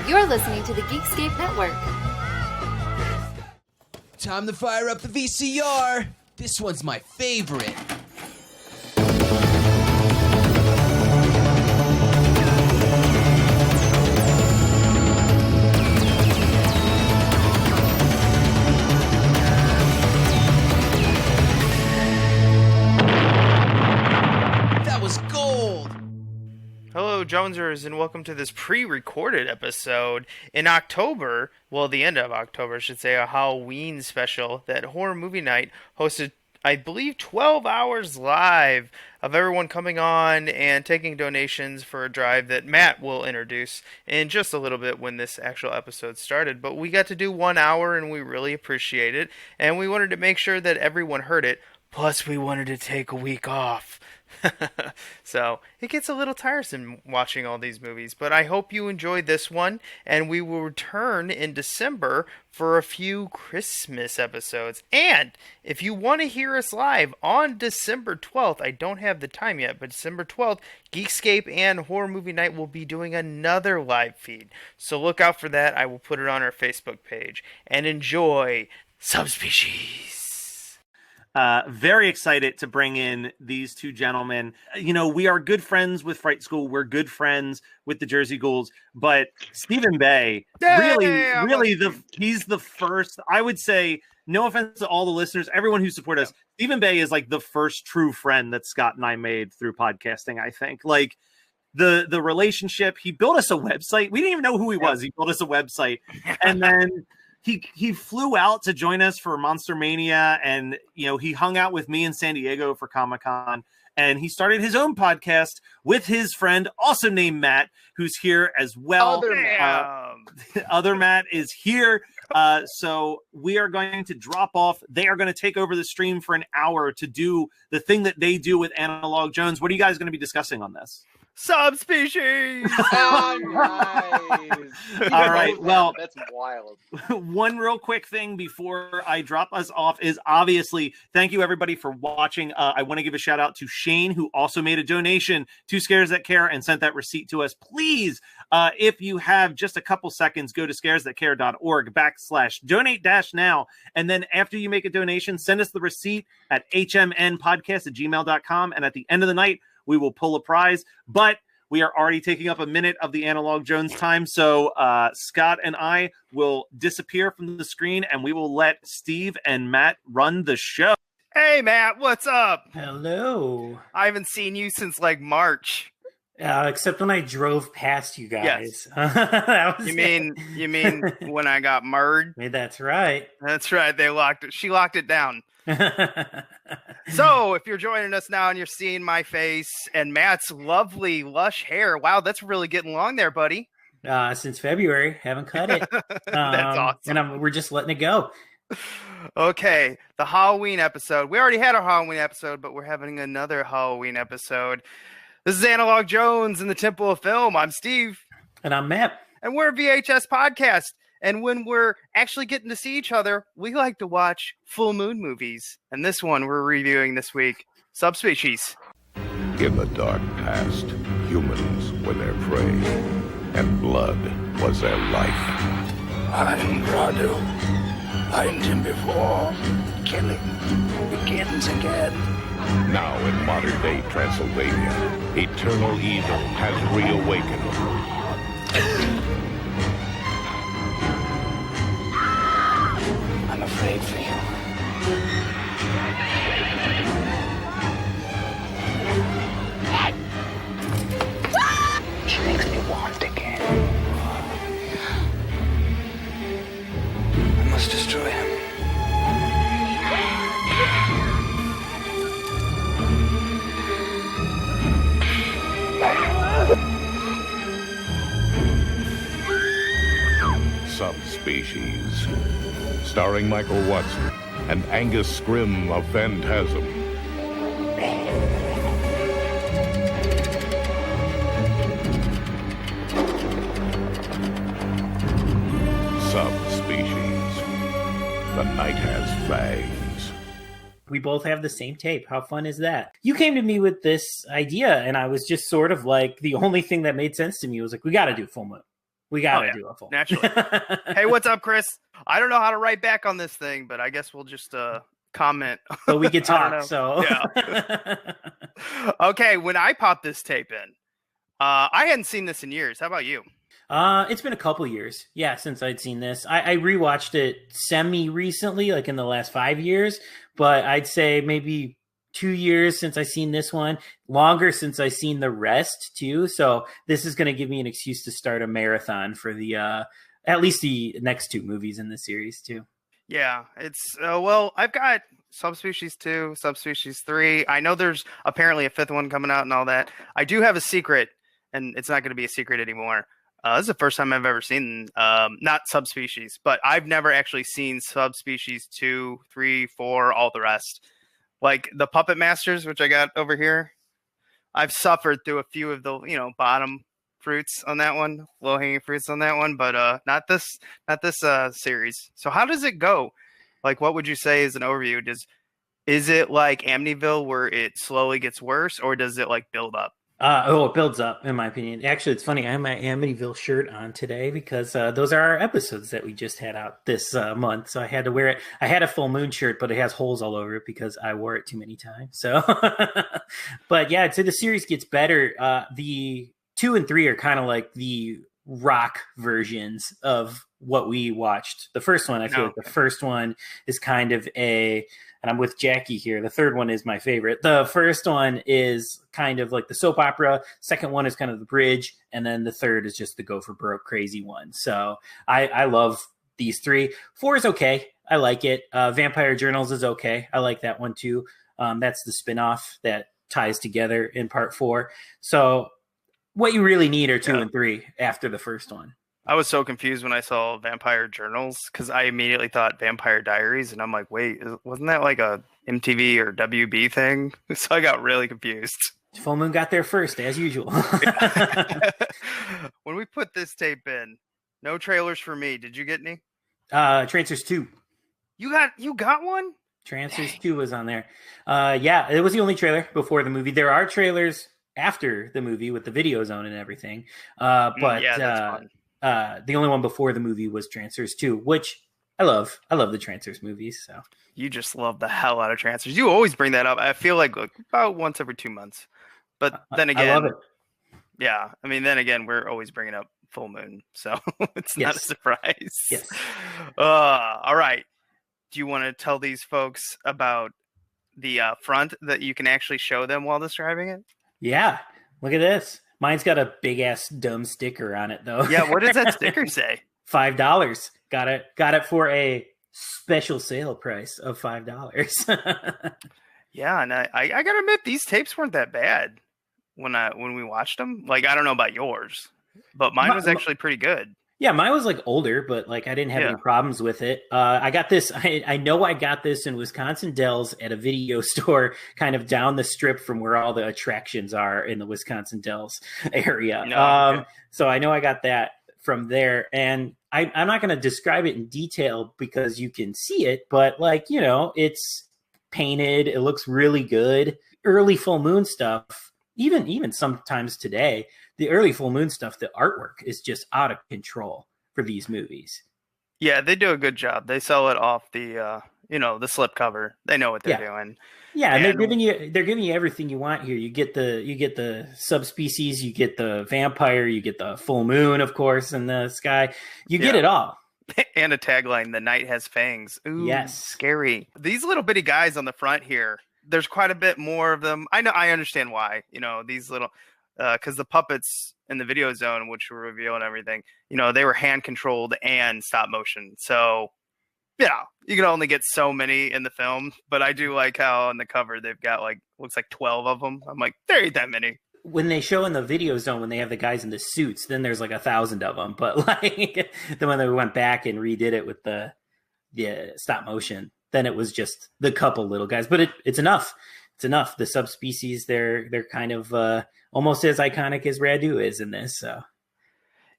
You're listening to the Geekscape Network. Time to fire up the VCR. This one's my favorite. That was gold. Hello, Jonesers, and welcome to this pre-recorded episode in October. Well, the end of October, I should say, a Halloween special that Horror Movie Night hosted, I believe, 12 hours live of everyone coming on and taking donations for a drive that Matt will introduce in just a little bit when this actual episode started. But we got to do 1 hour, and we really appreciate it, and we wanted to make sure that everyone heard it. Plus, we wanted to take a week off. So it gets a little tiresome watching all these movies, but I hope you enjoyed this one, and we will return in December for a few Christmas episodes. And if you want to hear us live on December 12th, I don't have the time yet, but December 12th, Geekscape and Horror Movie Night will be doing another live feed. So look out for that. I will put it on our Facebook page. And enjoy Subspecies. Very excited to bring in these two gentlemen. You know, we are good friends with Fright School. We're good friends with the Jersey Ghouls. But Stephen Bay, he's the first, I would say, no offense to all the listeners, everyone who support us, Stephen Bay is like the first true friend that Scott and I made through podcasting, I think. Like, the relationship, he built us a website. We didn't even know who he was. He built us a website. And then he flew out to join us for Monster Mania, and he hung out with me in San Diego for Comic-Con, and he started his own podcast with his friend, also named Matt, who's here as well. Other Matt is here. So we are going to drop off. They are going to take over the stream for an hour to do the thing that they do with Analog Jones. What are you guys going to be discussing on this? Subspecies! Oh, nice. All right, well, that's wild. One real quick thing before I drop us off is obviously thank you everybody for watching. I want to give a shout out to Shane, who also made a donation to Scares That Care and sent that receipt to us. Please, if you have just a couple seconds, go to scaresthatcare.org/donate-now. And then after you make a donation, send us the receipt at hmnpodcast@gmail.com. And at the end of the night, we will pull a prize, but we are already taking up a minute of the Analog Jones time. So Scott and I will disappear from the screen, and we will let Steve and Matt run the show. Hey, Matt, what's up? Hello. I haven't seen you since like March. Except when I drove past you guys. Yes. You mean when I got murdered? That's right. That's right. She locked it down. So, if you're joining us now and you're seeing my face and Matt's lovely, lush hair, wow, that's really getting long there, buddy. Since February, haven't cut it. That's awesome. And we're just letting it go. Okay, the Halloween episode. We already had our Halloween episode, but we're having another Halloween episode. This is Analog Jones in the Temple of Film. I'm Steve. And I'm Matt. And we're a VHS podcast. And when we're actually getting to see each other, we like to watch full moon movies. And this one we're reviewing this week, Subspecies. In the dark past, humans were their prey, and blood was their life. I'm Radu. Find him before killing begins again. Now in modern-day Transylvania, eternal evil has reawakened. I'm afraid for you. She makes me want again. I must destroy him. Subspecies, starring Michael Watson and Angus Scrimm of Phantasm. Subspecies, the night has fangs. We both have the same tape. How fun is that? You came to me with this idea, and I was just sort of like, the only thing that made sense to me was like, we got to do full moon. We gotta do a full. Naturally. Hey, what's up, Chris? I don't know how to write back on this thing, but I guess we'll just comment. But we could I don't talk, know. so. Yeah. Okay, when I popped this tape in, I hadn't seen this in years. How about you? It's been a couple years, since I'd seen this. I rewatched it semi-recently, like in the last 5 years, but I'd say maybe 2 years since I seen this one, longer since I seen the rest too. So this is going to give me an excuse to start a marathon for the at least the next 2 movies in the series too. Yeah, it's well, I've got Subspecies 2, Subspecies 3. I know there's apparently a 5th one coming out and all that. I do have a secret, and it's not going to be a secret anymore. This is the first time I've ever seen not Subspecies, but I've never actually seen Subspecies 2, 3, 4, all the rest. Like the Puppet Masters, which I got over here, I've suffered through a few of the bottom fruits on that one, low hanging fruits on that one, but not this series. So how does it go? Like, what would you say is an overview? Is it like Amityville where it slowly gets worse, or does it like build up? It builds up, in my opinion. Actually, it's funny. I have my Amityville shirt on today because those are our episodes that we just had out this month. So I had to wear it. I had a full moon shirt, but it has holes all over it because I wore it too many times. So, but yeah, I'd say the series gets better. The 2 and 3 are kind of like the rock versions of what we watched. The first one, I feel like the first one is kind of and I'm with Jackie here. The third one is my favorite. The first one is kind of like the soap opera. Second one is kind of the bridge. And then the third is just the go for broke crazy one. So I love these 3. 4 is okay. I like it. Vampire Journals is okay. I like that one too. That's the spinoff that ties together in part 4. So what you really need are 2 and 3 after the first one. I was so confused when I saw Vampire Journals because I immediately thought Vampire Diaries, and I'm like, wait, wasn't that like a MTV or WB thing? So I got really confused. Full Moon got there first, as usual. When we put this tape in, no trailers for me. Did you get any? Trancers 2. You got one? Trancers 2 was on there. Yeah, it was the only trailer before the movie. There are trailers after the movie with the video zone and everything. But yeah, that's fun. The only one before the movie was Trancers 2, which I love. I love the Trancers movies. So you just love the hell out of Trancers. You always bring that up. I feel like about once every 2 months. But then again, I love it. Yeah, I mean, then again, we're always bringing up Full Moon, so it's not a surprise. Yes. All right. Do you want to tell these folks about the front that you can actually show them while describing it? Yeah. Look at this. Mine's got a big ass dumb sticker on it though. Yeah, what does that sticker say? $5. Got it for a special sale price of $5. Yeah, and I gotta admit these tapes weren't that bad when we watched them. Like, I don't know about yours, but mine was actually pretty good. Yeah, mine was like older, but like I didn't have any problems with it. I got this. I know I got this in Wisconsin Dells at a video store, kind of down the strip from where all the attractions are in the Wisconsin Dells area. So I know I got that from there, and I'm not going to describe it in detail because you can see it, but like it's painted. It looks really good. Early Full Moon stuff, even sometimes today. The early Full Moon stuff, the artwork is just out of control for these movies. Yeah, they do a good job. They sell it off the the slip cover. They know what they're doing. Yeah, and they're giving you everything you want here. You get the subspecies, you get the vampire, you get the full moon, of course, in the sky. You get it all. And a tagline: "The night has fangs." Ooh, yes, scary. These little bitty guys on the front here. There's quite a bit more of them. I understand why. These little. Because the puppets in the video zone, which were revealed and everything, they were hand controlled and stop motion. So, you can only get so many in the film. But I do like how on the cover they've got looks like 12 of them. I'm like, there ain't that many. When they show in the video zone, when they have the guys in the suits, then there's like 1,000 of them. But like then when they went back and redid it with the stop motion, then it was just the couple little guys. But it's enough. It's enough. The subspecies, they're kind of almost as iconic as Radu is in this. So,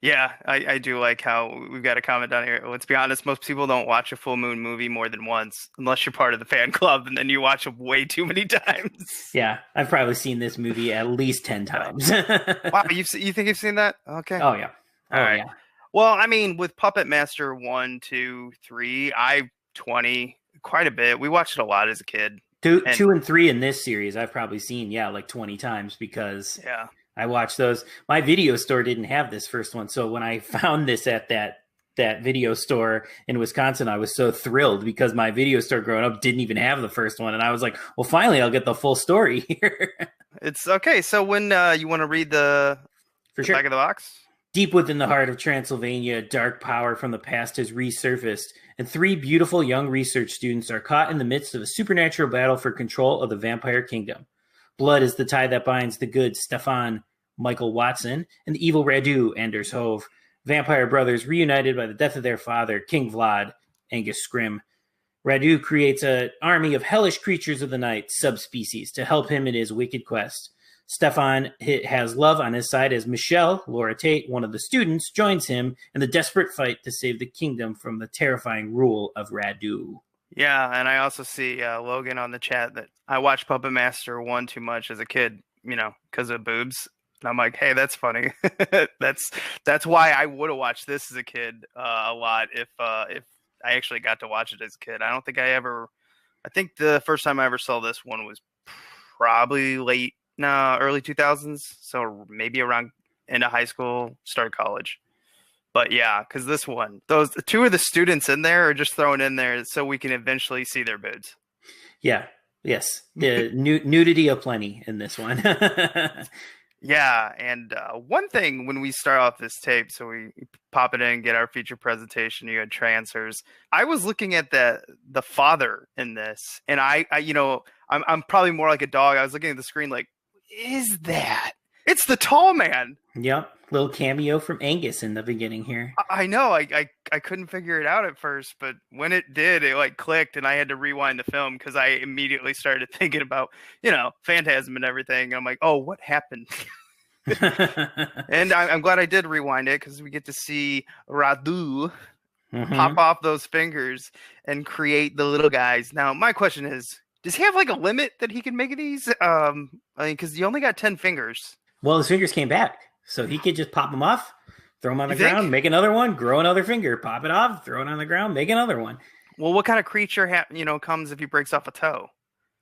yeah, I do like how we've got a comment down here. Let's be honest, most people don't watch a Full Moon movie more than once, unless you're part of the fan club, and then you watch them way too many times. Yeah, I've probably seen this movie at least 10 times. Wow, you think you've seen that? Okay. Oh yeah. All right. Yeah. Well, I mean, with Puppet Master 1, 2, 3, 20, quite a bit. We watched it a lot as a kid. Two and 3 in this series, I've probably seen, like 20 times because I watched those. My video store didn't have this first one. So when I found this at that video store in Wisconsin, I was so thrilled because my video store growing up didn't even have the first one. And I was like, well, finally, I'll get the full story here. It's okay. So when you want to read the back of the box? Deep within the heart of Transylvania, a dark power from the past has resurfaced, and 3 beautiful young research students are caught in the midst of a supernatural battle for control of the vampire kingdom. Blood is the tie that binds the good Stefan, Michael Watson, and the evil Radu, Anders Hove. Vampire brothers reunited by the death of their father, King Vlad, Angus Scrimm. Radu creates an army of hellish creatures of the night, Subspecies, to help him in his wicked quest. Stefan has love on his side as Michele, Laura Tate, one of the students, joins him in the desperate fight to save the kingdom from the terrifying rule of Radu. Yeah, and I also see Logan on the chat that I watched Puppet Master 1 too much as a kid, because of boobs. And I'm like, hey, that's funny. that's why I would have watched this as a kid a lot if I actually got to watch it as a kid. I think the first time I ever saw this one was probably early 2000s, so maybe around end of high school, start of college. But yeah, because this one, those 2 of the students in there are just thrown in there so we can eventually see their boobs. Yeah, yes, the nudity aplenty in this one. Yeah, and one thing when we start off this tape, so we pop it in and get our feature presentation, you had transfers. I was looking at the father in this, and I'm probably more like a dog. I was looking at the screen like, is that? It's the tall man. Yep, little cameo from Angus in the beginning here. I know. I couldn't figure it out at first, but when it did, it like clicked, and I had to rewind the film because I immediately started thinking about Phantasm and everything. And I'm like, oh, what happened? And I'm glad I did rewind it because we get to see Radu pop off those fingers and create the little guys. Now, my question is, does he have like a limit that he can make of these? Because he only got 10 fingers. Well, his fingers came back, so he could just pop them off, throw them on the ground, make another one, grow another finger, pop it off, throw it on the ground, make another one. Well, what kind of creature comes if he breaks off a toe?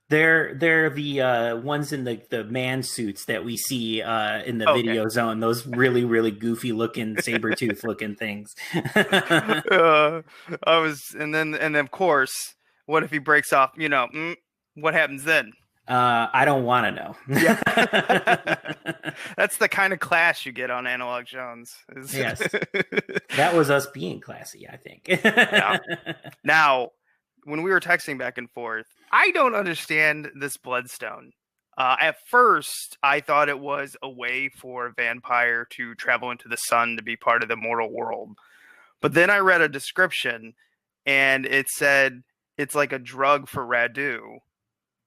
They're the ones in the man suits that we see in the video zone. Those really, really goofy looking saber tooth looking things. and then of course, what if he breaks off? What happens then? I don't want to know. Yeah. That's the kind of class you get on Analog Jones. Yes. That was us being classy, I think. Yeah. Now, when we were texting back and forth, I don't understand this bloodstone. At first, I thought it was a way for a vampire to travel into the sun to be part of the mortal world. But then I read a description, and it said it's like a drug for Radu.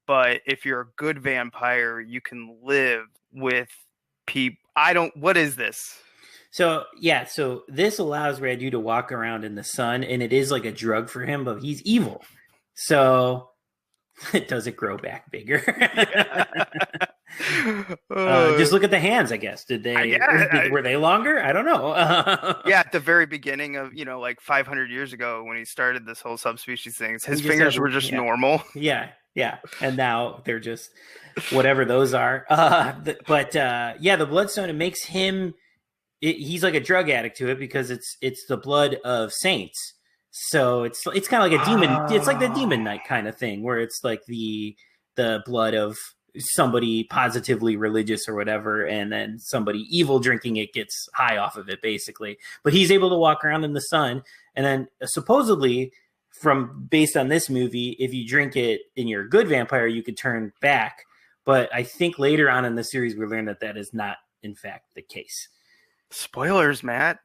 But if you're a good vampire, you can live with people. What is this? So this allows Radu to walk around in the sun, and it is like a drug for him, but he's evil. So does it grow back bigger? Just look at the hands, I guess. Were they longer? I don't know. Yeah, at the very beginning of, like 500 years ago when he started this whole subspecies things, his fingers were just normal. Yeah. And now they're just whatever those are. The bloodstone, it makes him, he's like a drug addict to it because it's the blood of saints. So it's kind of like a demon. It's like the Demon Knight kind of thing where it's like the blood of somebody positively religious or whatever, and then somebody evil drinking it gets high off of it basically. But he's able to walk around in the sun, and then supposedly based on this movie, if you drink it and you're a good vampire, you could turn back. But I think later on in the series we learned that is not in fact the case. Spoilers, Matt.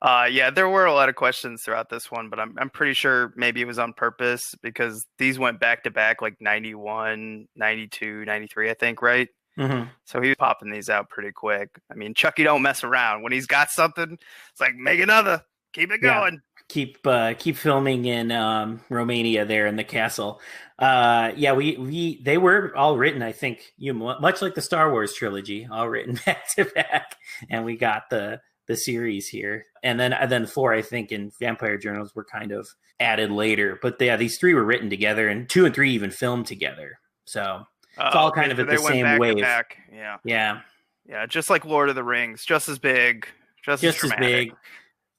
Yeah, there were a lot of questions throughout this one, but I'm pretty sure maybe it was on purpose because these went back to back like 91, 92, 93, I think, right? Mm-hmm. So he was popping these out pretty quick. I mean, Chucky don't mess around. When he's got something, it's like, make another. Keep it going. Keep filming in Romania there in the castle. They were all written, I think, much like the Star Wars trilogy, all written back to back, and we got the the series here. And then 4, I think, in Vampire Journals were kind of added later. But yeah, these 3 were written together, and 2 and 3 even filmed together. So it's all kind of at the same wave. Back. Yeah. Yeah. Yeah, just like Lord of the Rings, just as big, just as dramatic. big,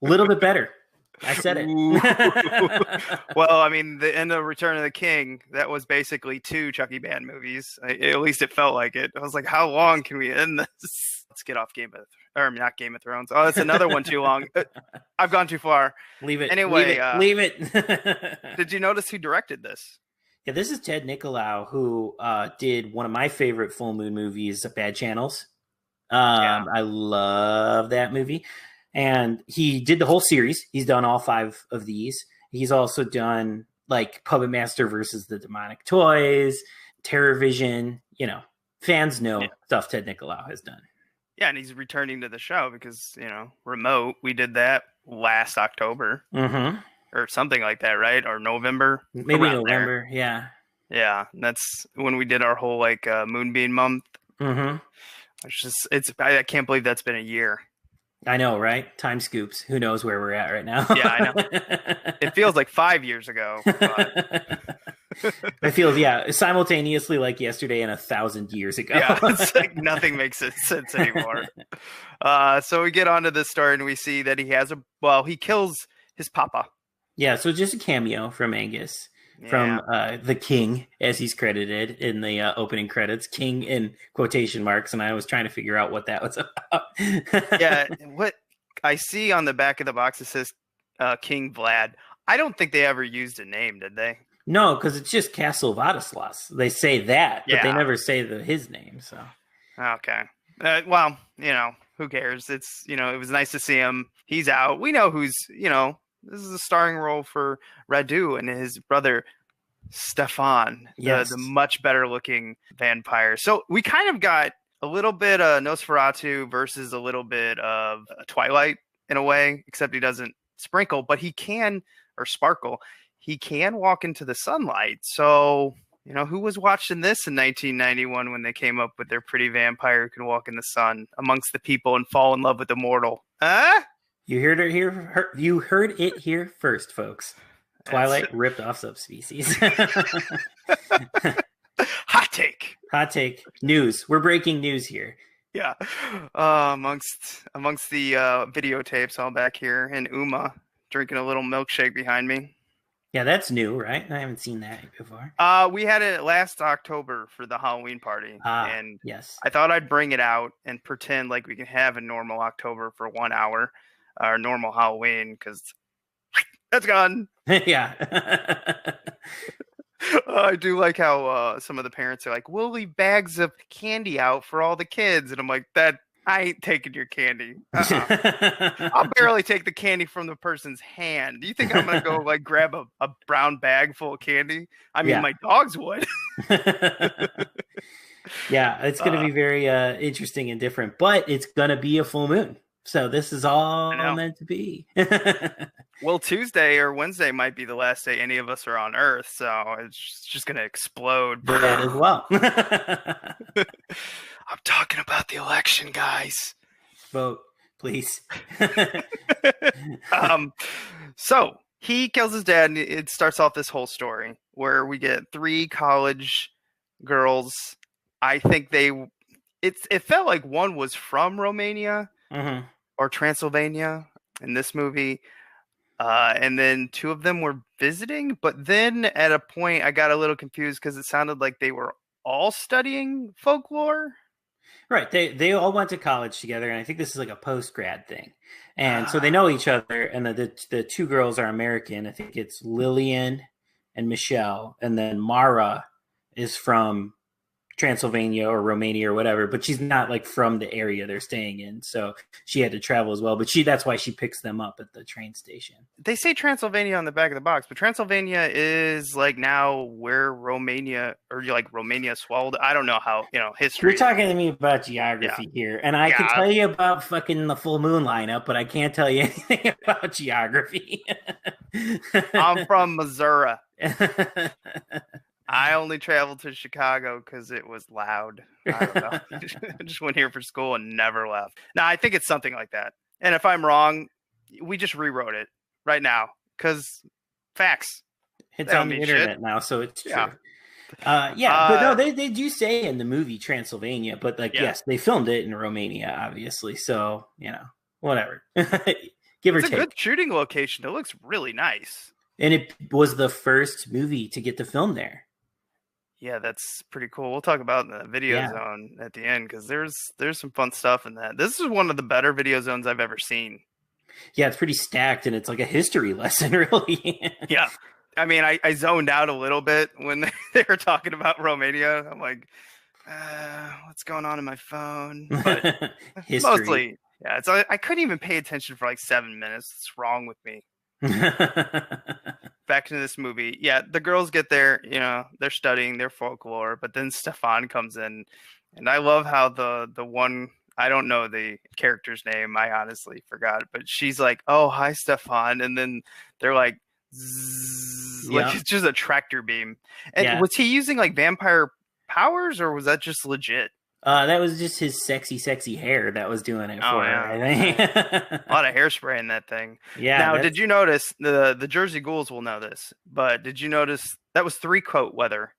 a little bit better. I said it. Well, I mean, the end of Return of the King, that was basically 2 Chucky Band movies. At least it felt like it. I was like, how long can we end this? Let's get off not Game of Thrones. Oh, that's another one too long. I've gone too far. Leave it. Anyway, leave it. Did you notice who directed this? Yeah, this is Ted Nicolaou, who did one of my favorite full moon movies, Bad Channels. I love that movie. And he did the whole series. He's done all 5 of these. He's also done like Puppet Master versus the Demonic Toys, Terror Vision. You know, fans know stuff Ted Nicolaou has done. Yeah, and he's returning to the show because, remote. We did that last October or something like that, right? Or November? Maybe November, yeah. Yeah, that's when we did our whole Moonbeam month. Mm-hmm. I can't believe that's been a year. I know, right? Time scoops. Who knows where we're at right now? Yeah, I know. It feels like 5 years ago. But... It feels, simultaneously like yesterday and 1,000 years ago. Yeah, it's like nothing makes sense anymore. So we get onto this story and we see that he kills his papa. Yeah, so just a cameo from Angus. From the King, as he's credited in the opening credits, King in quotation marks, and I was trying to figure out what that was about. Yeah, what I see on the back of the box, it says King Vlad. I don't think they ever used a name, did they? No, because it's just Castle Vladislav. They say that, but they never say his name. So okay, well, who cares? It's it was nice to see him. He's out. We know who's This is a starring role for Radu and his brother Stefan, the much better looking vampire. So we kind of got a little bit of Nosferatu versus a little bit of Twilight in a way, except he doesn't sprinkle, but he can, or sparkle. He can walk into the sunlight. So, who was watching this in 1991 when they came up with their pretty vampire who can walk in the sun amongst the people and fall in love with the mortal? Huh? You heard it here. You heard it here first, folks. Twilight ripped off Subspecies. Hot take. Hot take. News. We're breaking news here. Yeah. Amongst the videotapes all back here, and Uma drinking a little milkshake behind me. Yeah, that's new, right? I haven't seen that before. We had it last October for the Halloween party. And yes. I thought I'd bring it out and pretend like we can have a normal October for 1 hour. Our normal Halloween, because that's gone. Yeah. I do like how some of the parents are like, we'll leave bags of candy out for all the kids. And I'm like, I ain't taking your candy. I'll barely take the candy from the person's hand. Do you think I'm going to go grab a brown bag full of candy? I mean, my dogs would. Yeah, it's going to be very interesting and different, but it's going to be a full moon. So this is all meant to be. Well, Tuesday or Wednesday might be the last day any of us are on Earth, so it's just going to explode. That as well. I'm talking about the election, guys. Vote, please. So he kills his dad, and it starts off this whole story where we get 3 college girls. I think it felt like one was from Romania. Mm-hmm. Or Transylvania in this movie. And then 2 of them were visiting. But then at a point, I got a little confused because it sounded like they were all studying folklore. Right. They all went to college together. And I think this is like a post-grad thing. And so they know each other. And the 2 girls are American. I think it's Lillian and Michele. And then Mara is from Transylvania or Romania or whatever, but she's not from the area they're staying in, so she had to travel as well. But that's why she picks them up at the train station. They say Transylvania on the back of the box, but Transylvania is now where Romania Romania swallowed. I don't know how history. You're talking to me about geography here, and I can tell you about fucking the full moon lineup, but I can't tell you anything about geography. I'm from Missouri. I only traveled to Chicago because it was loud. I don't know. I just went here for school and never left. No, I think it's something like that. And if I'm wrong, we just rewrote it right now because facts. It's They don't on the mean internet shit. now, so it's true. Yeah. But no, they do say in the movie Transylvania, but like, Yeah. yes, they filmed it in Romania, obviously. So, whatever. Give or It's a take. good shooting location. It looks really nice. And it was the first movie to get to film there. Yeah, that's pretty cool. We'll talk about the video Yeah. zone at the end because there's some fun stuff in that. This is one of the better video zones I've ever seen. Yeah, it's pretty stacked, and it's like a history lesson, really. Yeah. I mean, I zoned out a little bit when they were talking about Romania. I'm like, what's going on in my phone? But History. mostly, yeah. I couldn't even pay attention for like 7 minutes. What's wrong with me? Back into this movie. Yeah, the girls get there, they're studying their folklore, but then Stefan comes in, and I love how the one, I don't know the character's name, I honestly forgot, but she's like, "Oh, hi, Stefan," and then they're like, zzz, like it's just a tractor beam. And was he using like vampire powers, or was that just legit? That was just his sexy hair that was doing it for her, I think. A lot of hairspray in that thing. Yeah. Now, did you notice, the Jersey Ghouls will know this, but did you notice that was 3-coat weather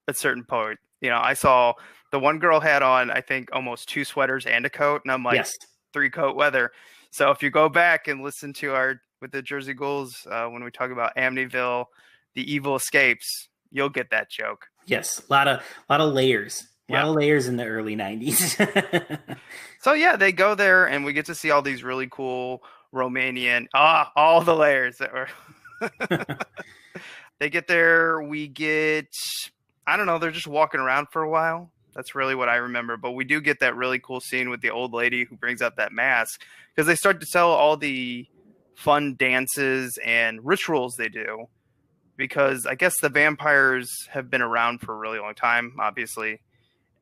at certain point? I saw the one girl had on, I think, almost 2 sweaters and a coat, and I'm like, Yes. 3-coat weather. So if you go back and listen to with the Jersey Ghouls, when we talk about Amityville, the evil escapes, you'll get that joke. Yes, a lot of layers. A lot of layers in the early 90s. So yeah, they go there and we get to see all these really cool Romanian, all the layers that were. They get there, I don't know, they're just walking around for a while. That's really what I remember. But we do get that really cool scene with the old lady who brings up that mask, because they start to tell all the fun dances and rituals they do. Because I guess the vampires have been around for a really long time, obviously.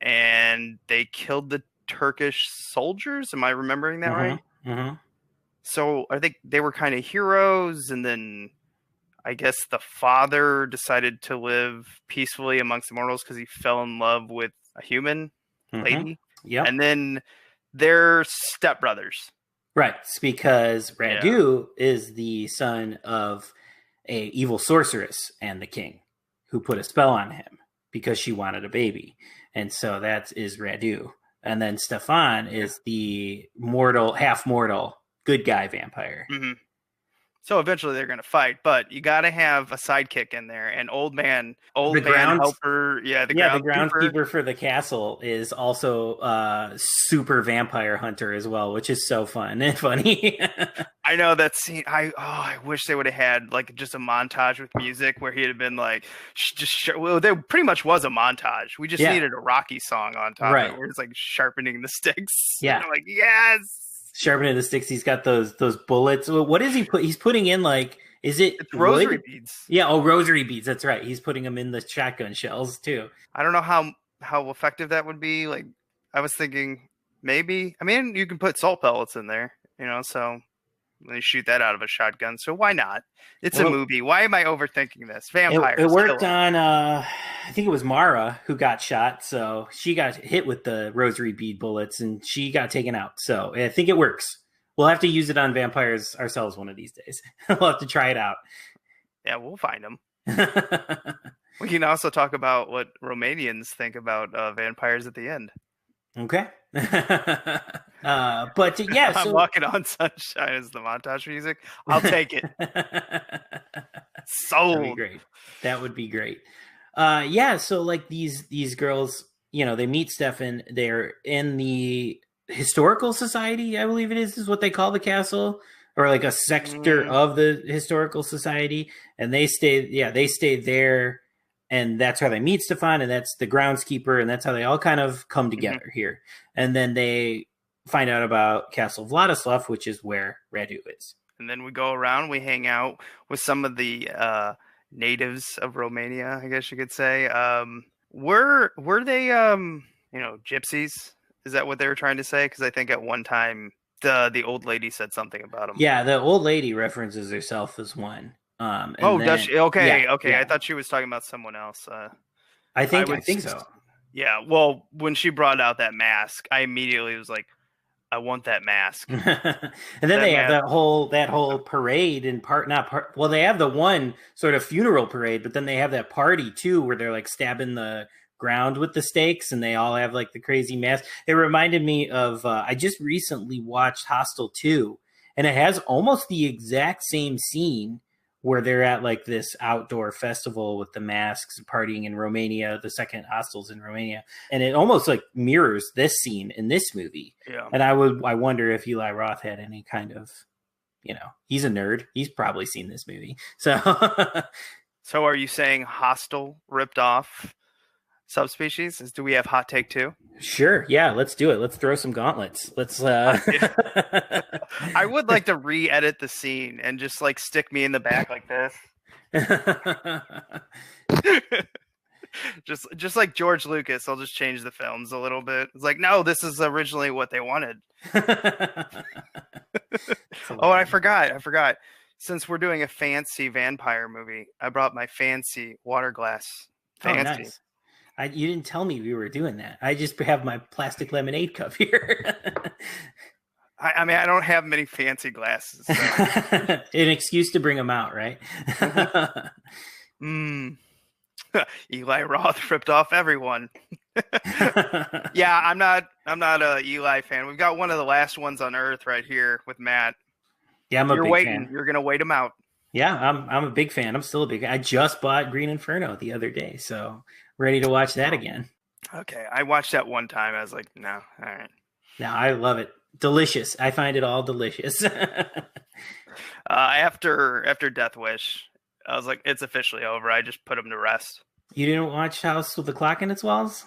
And they killed the Turkish soldiers. Am I remembering that right? Mm-hmm. So they were kind of heroes, and then I guess the father decided to live peacefully amongst the mortals because he fell in love with a human lady. Yeah. And then they're stepbrothers. Right. It's because Radu is the son of a evil sorceress and the king who put a spell on him because she wanted a baby. And so that is Radu. And then Stefan is the half mortal, good guy vampire. Mm-hmm. So eventually they're going to fight, but you got to have a sidekick in there. And old man helper. Yeah, the groundskeeper for the castle is also super vampire hunter as well, which is so fun and funny. I know that scene. I wish they would have had like just a montage with music where he'd have been like, there pretty much was a montage. We just needed a Rocky song on top of it where it's like sharpening the sticks. Yeah. Like, yes. Sharpening the sticks. He's got those bullets. What is he put? He's putting in like, it's rosary beads. Yeah. Oh, rosary beads. That's right. He's putting them in the shotgun shells too. I don't know how effective that would be. Like, I was thinking maybe, I mean, you can put salt pellets in there, so they shoot that out of a shotgun. So why not? It's a movie. Why am I overthinking this? Vampires. It worked on, I think it was Mara who got shot. So she got hit with the rosary bead bullets and she got taken out. So I think it works. We'll have to use it on vampires ourselves one of these days. We'll have to try it out. Yeah, we'll find them. We can also talk about what Romanians think about vampires at the end. Okay. But yeah, I'm Walking on Sunshine is the montage music. I'll take it. Sold. That would be great. Yeah, so like these girls, they meet Stefan. They're in the historical society, I believe it is what they call the castle, or like a sector of the historical society, and they stay there. And that's how they meet Stefan, and that's the groundskeeper, and that's how they all kind of come together here. And then they find out about Castle Vladislav, which is where Radu is. And then we go around, we hang out with some of the natives of Romania, I guess you could say. Were they, gypsies? Is that what they were trying to say? Because I think at one time the old lady said something about them. Yeah, the old lady references herself as one. Does she? Okay. Yeah. I thought she was talking about someone else. I think so. Yeah. Well, when she brought out that mask, I immediately was like, I want that mask. And then they have that whole parade and well, they have the one sort of funeral parade, but then they have that party too where they're like stabbing the ground with the stakes and they all have like the crazy mask. It reminded me of I just recently watched Hostel 2, and it has almost the exact same scene where they're at like this outdoor festival with the masks and partying in Romania. The second Hostel's in Romania, and it almost like mirrors this scene in this movie. Yeah. And I wonder if Eli Roth had any kind of, he's a nerd. He's probably seen this movie. So, so are you saying Hostel ripped off Subspecies? Do we have hot take 2? Sure. Yeah, let's do it. Let's throw some gauntlets. Let's I would like to re-edit the scene and just like stick me in the back like this. just like George Lucas, I'll just change the films a little bit. It's like, no, this is originally what they wanted. Oh, I forgot. Since we're doing a fancy vampire movie, I brought my fancy water glass. Fancy. Oh, nice. You didn't tell me we were doing that. I just have my plastic lemonade cup here. I mean, I don't have many fancy glasses. So. An excuse to bring them out, right? Eli Roth ripped off everyone. Yeah, I'm not a Eli fan. We've got one of the last ones on Earth right here with Matt. Yeah, You're waiting. Fan. You're gonna wait him out. Yeah, I'm a big fan. I'm still a big fan. I just bought Green Inferno the other day, so ready to watch that again. Okay, I watched that one time. I was like, no, all right. No, I love it. Delicious. I find it all delicious. After Death Wish, I was like, it's officially over. I just put him to rest. You didn't watch House with the Clock in Its Walls?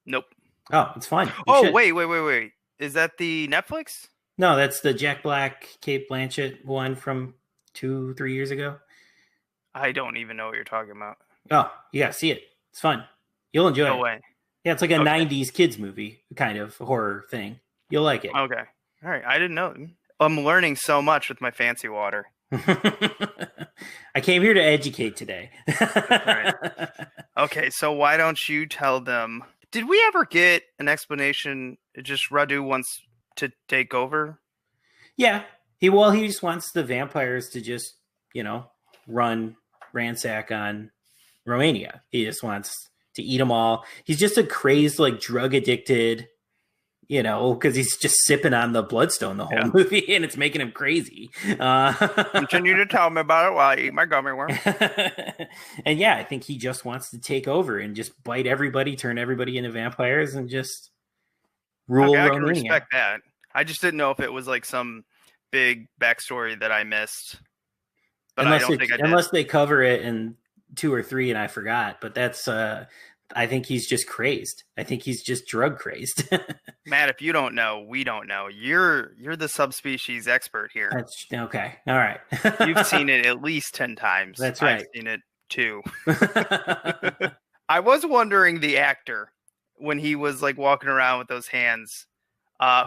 Nope. Oh, it's fun. Wait. Is that the Netflix? No, that's the Jack Black, Cate Blanchett one from 2-3 years ago. I don't even know what you're talking about. Oh, you gotta see it. It's fun. You'll enjoy it. No way. Yeah, it's like a 90s kids movie kind of horror thing. You'll like it. Okay. All right. I didn't know. I'm learning so much with my fancy water. I came here to educate today. Right. Okay, so why don't you tell them? Did we ever get an explanation? Just Radu wants to take over? Yeah. He just wants the vampires to just, ransack on Romania. He just wants to eat them all. He's just a crazed, like drug addicted, because he's just sipping on the bloodstone the whole movie, and it's making him crazy. Continue to tell me about it while I eat my gummy worm. And yeah, I think he just wants to take over and just bite everybody, turn everybody into vampires, and just rule Romania. I can respect that. I just didn't know if it was like some big backstory that I missed. But unless they cover it in 2 or 3 and I forgot, but that's I think he's just crazed. I think he's just drug crazed. Matt, if you don't know, we don't know. You're the subspecies expert here. That's okay. All right. You've seen it at least 10 times. That's right. I've seen it too. I was wondering the actor when he was like walking around with those hands.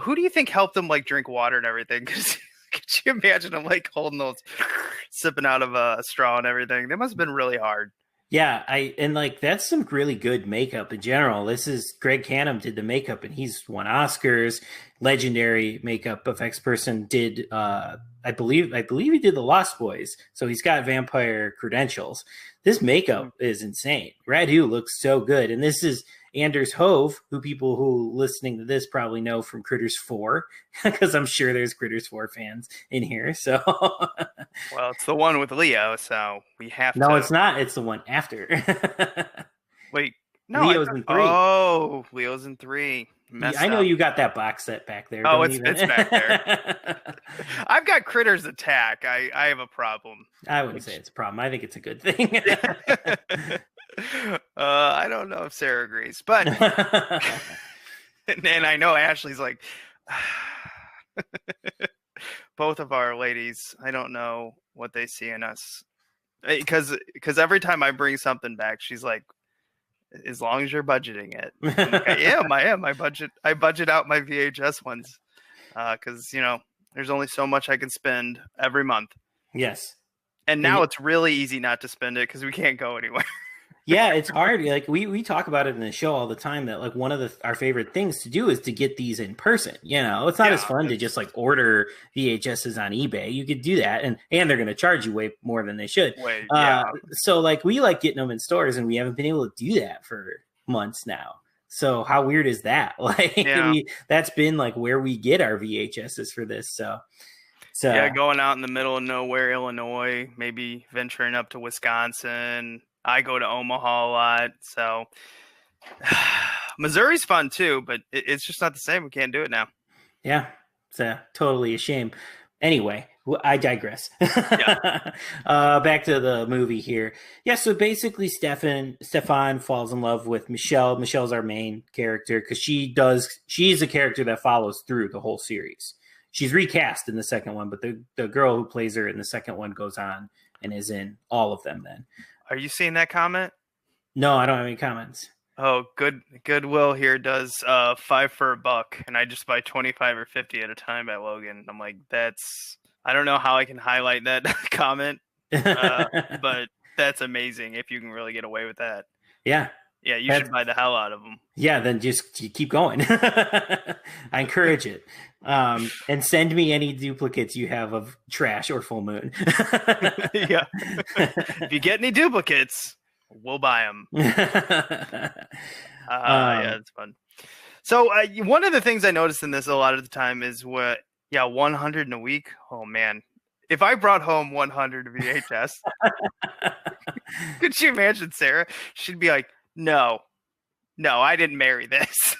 Who do you think helped him like drink water and everything? Because could you imagine him like holding those, sipping out of a straw and everything? That must have been really hard. Yeah, that's some really good makeup in general. This is Greg Canham did the makeup, and he's won Oscars. Legendary makeup effects person did. I believe he did The Lost Boys, so he's got vampire credentials. This makeup is insane. Radu looks so good, and this is Anders Hove, who people who listening to this probably know from Critters 4, because I'm sure there's Critters 4 fans in here. So, well, it's the one with Leo, so we have to. No, it's not. It's the one after. Wait, no, Leo's in 3. Oh, Leo's in 3. I know you got that box set back there. Oh, it's back there. I've got Critters Attack. I have a problem. I wouldn't say it's a problem. I think it's a good thing. I don't know if Sarah agrees, but and I know Ashley's like both of our ladies. I don't know what they see in us because every time I bring something back, she's like, as long as you're budgeting it. Like, I am. I budget out my VHS ones because there's only so much I can spend every month. Yes. And now it's really easy not to spend it because we can't go anywhere. Yeah, it's hard. Like we talk about it in the show all the time that like one of our favorite things to do is to get these in person. You know, it's not as fun to just like order VHSs on eBay. You could do that, and they're going to charge you way more than they should. So like we like getting them in stores, and we haven't been able to do that for months now. So how weird is that? Like that's been like where we get our VHSs for this. So yeah, going out in the middle of nowhere, Illinois, maybe venturing up to Wisconsin. I go to Omaha a lot, so Missouri's fun too, but it's just not the same. We can't do it now. Yeah, it's totally a shame. Anyway, I digress. Back to the movie here. Yeah, so basically Stefan falls in love with Michele. Michelle's our main character because she's a character that follows through the whole series. She's recast in the second one, but the girl who plays her in the second one goes on and is in all of them then. Are you seeing that comment? No, I don't have any comments. Oh, Goodwill here does $5 for $1, and I just buy 25 or 50 at a time at Logan. I'm like, I don't know how I can highlight that comment, but that's amazing if you can really get away with that. Yeah. Yeah, you should buy the hell out of them. Yeah, then just keep going. I encourage it. And send me any duplicates you have of Trash or Full Moon. Yeah. If you get any duplicates, we'll buy them. Yeah, it's fun. So one of the things I noticed in this a lot of the time is 100 in a week. Oh, man. If I brought home 100 VHS, could you imagine Sarah? She'd be like, no, I didn't marry this.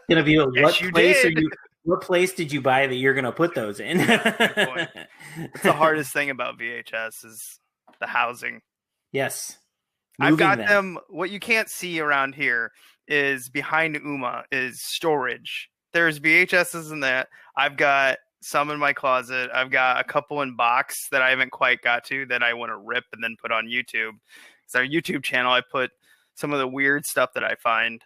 Gonna be what place did you buy that you're gonna put those in? Good point. It's the hardest thing about VHS is the housing. Yes. I've got them. What you can't see around here is behind Uma is storage. There's VHSs in that. I've got some in my closet. I've got a couple in box that I haven't quite got to that I want to rip and then put on YouTube. It's our YouTube channel. I put some of the weird stuff that I find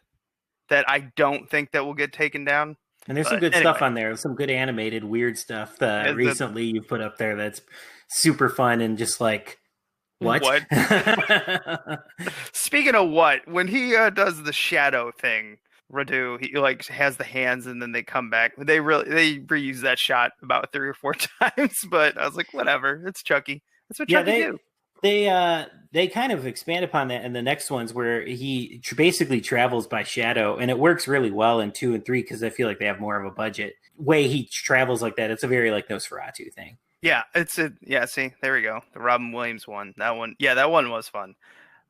that I don't think that will get taken down. And there's some good stuff on there. Some good animated weird stuff that recently you've put up there that's super fun and just like, what? Speaking of what, when he does the shadow thing, Radu, he like has the hands and then they come back. They reuse that shot about 3 or 4 times, but I was like, whatever, it's Chucky. That's what Chucky do. They kind of expand upon that in the next ones where he basically travels by shadow, and it works really well in 2 and 3 because I feel like they have more of a budget. Way he travels like that, it's a very like Nosferatu thing. Yeah, see, there we go. The Robin Williams one. That one was fun.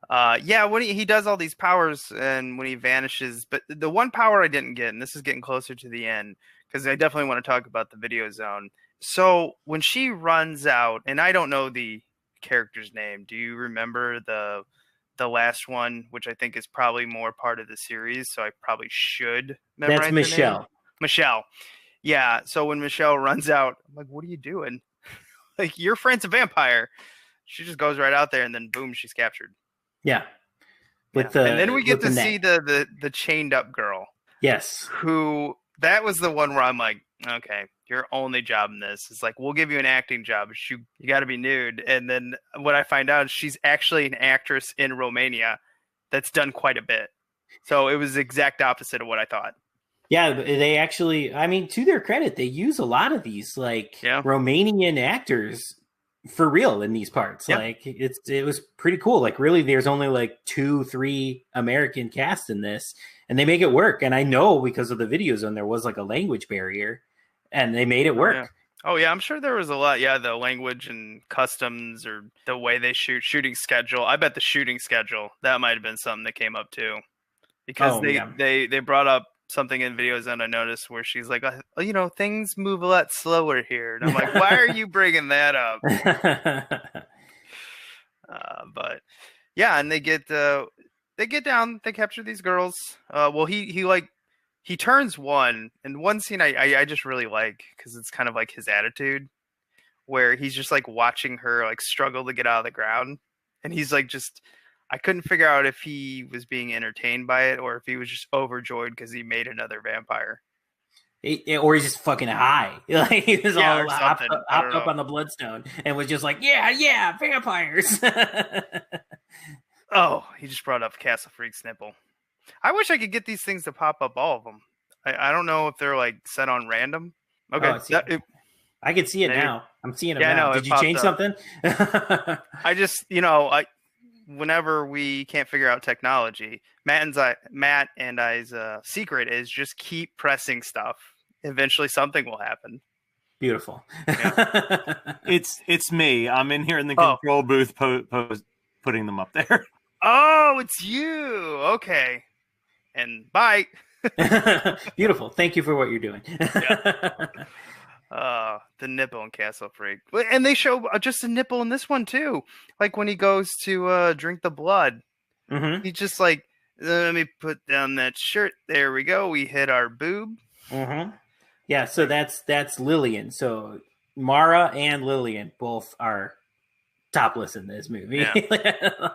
When he does all these powers and when he vanishes, but the one power I didn't get, and this is getting closer to the end, because I definitely want to talk about the video zone. So when she runs out, and I don't know the character's name. Do you remember the last one, which I think is probably more part of the series, so I probably should memorize. That's Michele. Michele. Yeah, so when Michele runs out, I'm like, what are you doing? Like, your friend's a vampire. She just goes right out there and then boom, she's captured. Yeah. And then we get to see the chained up girl. Yes. Who, that was the one where I'm like, okay, your only job in this is like, we'll give you an acting job, but you got to be nude. And then what I find out is she's actually an actress in Romania that's done quite a bit. So it was the exact opposite of what I thought. Yeah, they actually, I mean, to their credit, they use a lot of these Romanian actors for real in these parts. Yeah. Like it was pretty cool. Like really, there's only like 2-3 American cast in this, and they make it work. And I know because of the video zone, there was like a language barrier, and they made it work. Oh yeah, I'm sure there was a lot. Yeah, the language and customs or the way they shooting schedule. I bet the shooting schedule that might have been something that came up too, because they brought up something in Video Zone I noticed where she's like, things move a lot slower here. And I'm like, why are you bringing that up? But yeah, and they get down, they capture these girls. He turns one, and one scene I just really like because it's kind of like his attitude where he's just like watching her like struggle to get out of the ground. And he's like, I couldn't figure out if he was being entertained by it or if he was just overjoyed because he made another vampire. Or he's just fucking high. Like he was all hopped up on the bloodstone and was just like, yeah, vampires. Oh, he just brought up Castle Freak's nipple. I wish I could get these things to pop up, all of them. I don't know if they're like set on random. Okay, I can see it maybe. now. I'm seeing it Yeah, now. no, Did it you popped change up. something? I just, whenever we can't figure out technology, Matt and I's secret is just keep pressing stuff. Eventually, something will happen. Beautiful. It's me. I'm in here in the control booth putting them up there. Oh, it's you. Okay. And bye. Beautiful. Thank you for what you're doing. The nipple in Castle Freak. And they show just a nipple in this one, too. Like when he goes to drink the blood. Mm-hmm. He's just like, let me put down that shirt. There we go. We hit our boob. Mm-hmm. Yeah, so that's Lillian. So Mara and Lillian both are topless in this movie. Yeah.